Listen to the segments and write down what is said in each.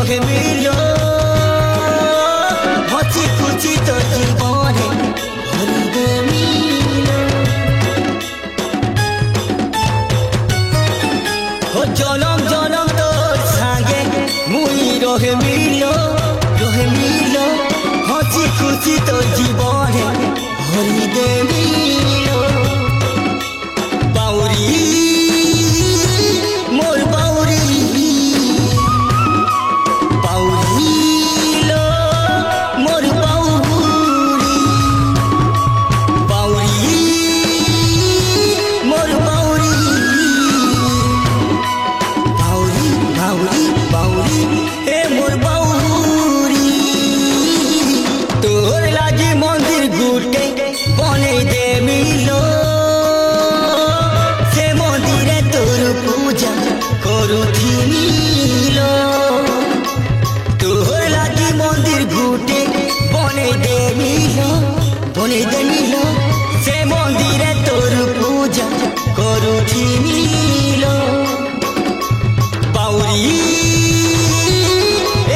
रहे मिलो हसी खुशी तो जीवन भरी दे मिलो हो जनम जनम तो सांगे मुई रहे मिलो हसी खुशी तो जीवन भरी दे मिलो बाउरी मोर बाउरी मोर बाउरी मोर बाउरी हे मोर बाउरी तोर लागी मंदिर गुटे बने दे मिलो से मंदिरे तोर पूजा करुथि मिलो तोर लागी मंदिर गुटे बने दे मिलो से मंदिरे तोर पूजा करुथि मिलो बाउरी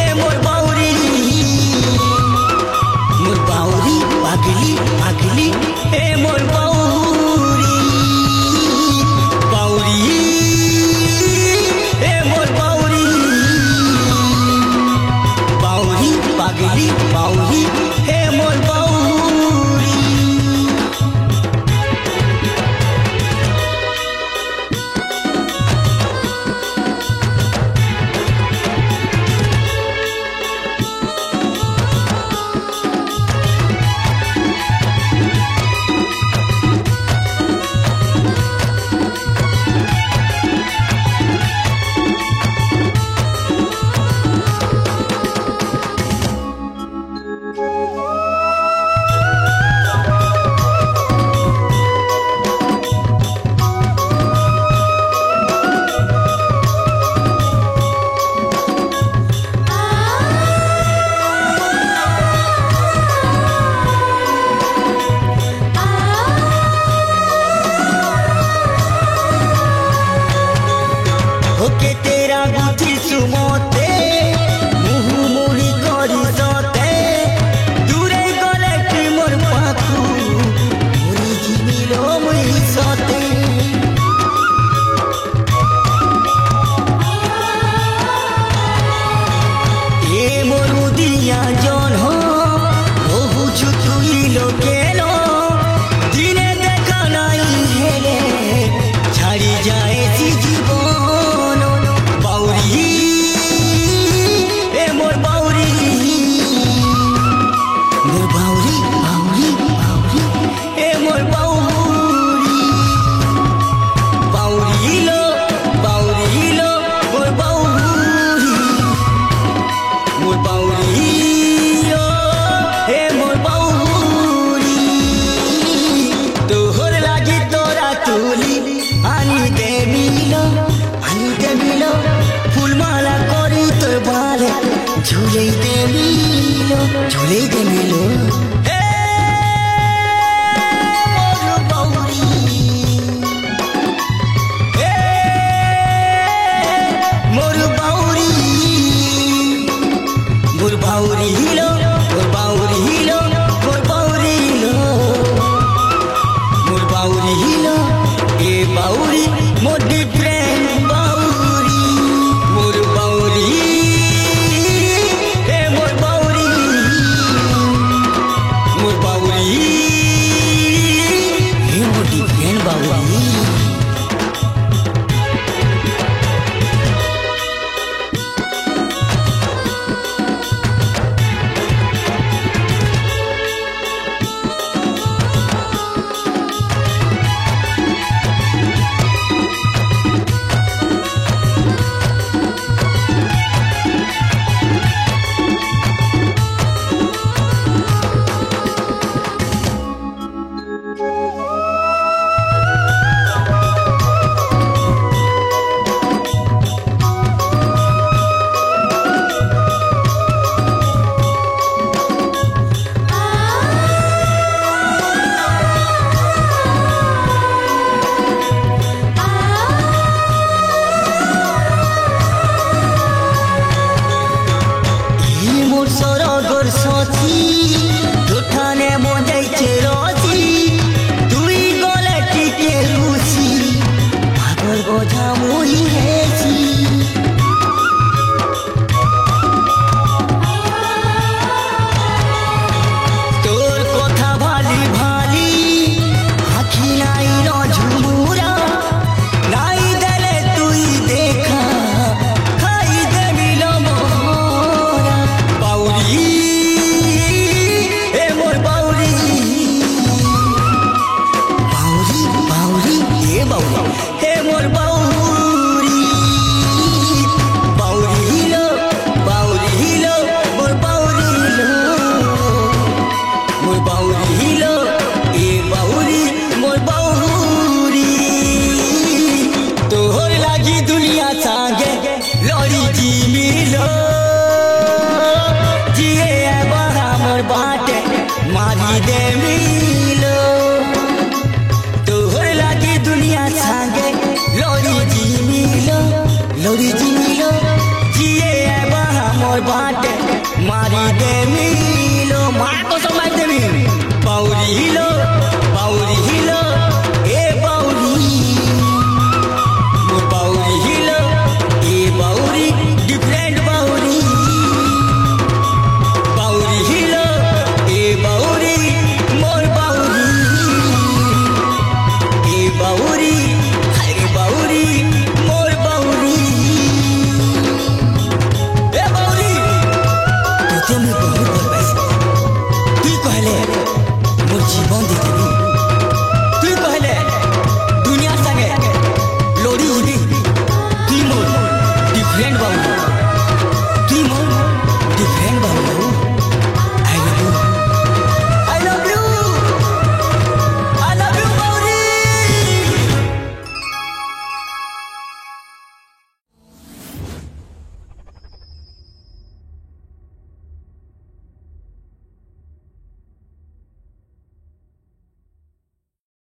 ए मोर बाउरी पागली ए मोर बाउरी ए मोर बाउरी पागली बाउरी ए मोर बाउरी ओके तेरा गुथी सुमते मुह मुड़ी करी सते दूरे गले कि मोर पाखु मोरी जिमिलो मुई सते ए मोर उदिया जन हो बहु छुतुई लोकेलो दिने देखा नहीं हेले छाड़ी जाए सी जीवन ए मोर बाउरी ए मोर बाउरी लो मोर बाउरी लो ए मोर बाउरी तोहर लागी तोरा तुली आनी दे मिलो फूलमाला करी तो बाले झूले दे मिलो मोर बाउरी लो ए बाउरी मोर डिफरेंट बाउरी मोर बाउरी ए मोर बाउरी ए मोर डिफरेंट बाउरी সরগর সচি দুঠানে মজাইছে রচি তুই গলে টিকে রুচি পাগল বোঝা মুই হেছি তোর কথা ভালি ভালি আখি নাই রঝুমুরা নাই দেলে তুই দেখা খাই দেবিল মোরা বাউরি এ মোর বাউরি বাউরি বাউরি এ বাউরি হে মোর বাউরি বাউরি হিলো মোর বাউরি হিলো মোর বাউরি হিলো এ বাউরি মোর বাউরি তোর লাগি দুনিয়া সাঙ্গে লড়ি জিমিলো জিয়ে এবার আমার বাটে মারি দে মিলো তোর লাগি দুনিয়া সাঙ্গে লড়ি জিমিলো জিয়ে এবার আমার বাটে মারি দে মিলো মা তো সময় দেবি বাউরি হিলো এ বাউরি মোর বাউরি হিলো এ বাউরি ডিফারেন্ট বাউরি বাউরি হিলো এ বাউরি মোর বাউরি এ বাউরি আরে বাউরি মোর বাউরি এ বাউরি তোতে আমি বহুত ভাল পাইছি তুই কহলে মোর জীবন দিতে